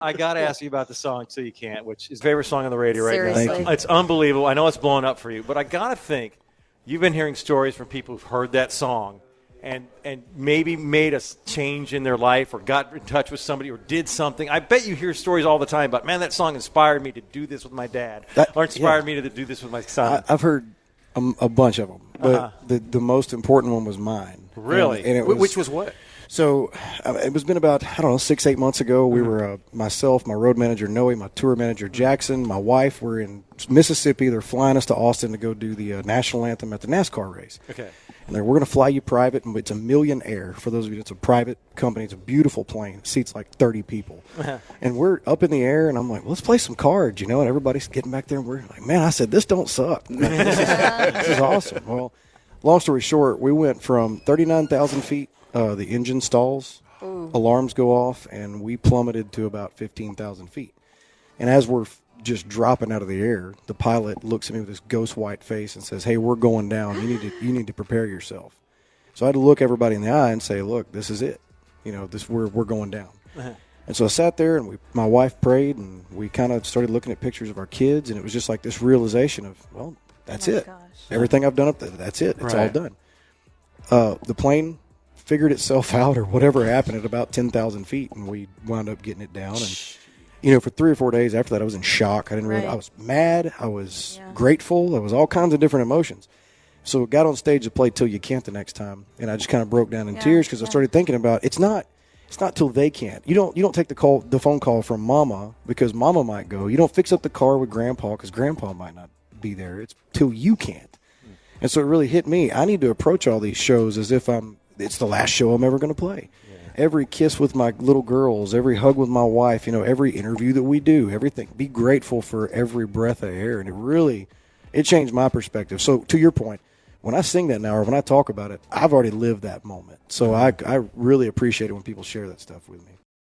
I got to ask you about the song "So You Can't," which is favorite song on the radio right Seriously. now. Thank you. It's unbelievable. I know it's blowing up for you, but I got to think you've been hearing stories from people who've heard that song and maybe made a change in their life or got in touch with somebody or did something. I bet you hear stories all the time about, man, that song inspired me to do this with my dad or inspired me to do this with my son. I've heard a bunch of them, but the most important one was mine. Really? And it Which was what? So it was been about, 6-8 months ago. We were, myself, my road manager, Noe, my tour manager, Jackson, my wife, we're in Mississippi. They're flying us to Austin to go do the national anthem at the NASCAR race. Okay. And we're going to fly you private, and it's $1 million air. For those of you, it's a private company. It's a beautiful plane. It seats like 30 people. And we're up in the air, and I'm like, well, let's play some cards, and everybody's getting back there, and we're like, man, I said, this don't suck. This is awesome. Well, long story short, we went from 39,000 feet. The engine stalls, alarms go off, and we plummeted to about 15,000 feet. And as we're just dropping out of the air, the pilot looks at me with this ghost white face and says, "Hey, we're going down. You need to prepare yourself." So I had to look everybody in the eye and say, "Look, this is it. We're going down." And so I sat there, and my wife prayed, and we kind of started looking at pictures of our kids, and it was just like this realization of, well, that's it. Gosh. Everything I've done up there, that's it. It's all done. The plane figured itself out or whatever happened at about 10,000 feet, and we wound up getting it down. And, for 3 or 4 days after that, I was in shock. I was mad. I was grateful. There was all kinds of different emotions. So I got on stage to play Till You Can't the next time, and I just kind of broke down in tears because I started thinking about it's not till they can't. You don't take the phone call from Mama because Mama might go. You don't fix up the car with Grandpa because Grandpa might not be there. It's till you can't. And so it really hit me. I need to approach all these shows as if it's the last show I'm ever going to play. Yeah. Every kiss with my little girls, every hug with my wife, every interview that we do, everything. Be grateful for every breath of air. And it changed my perspective. So to your point, when I sing that now or when I talk about it, I've already lived that moment. So I really appreciate it when people share that stuff with me.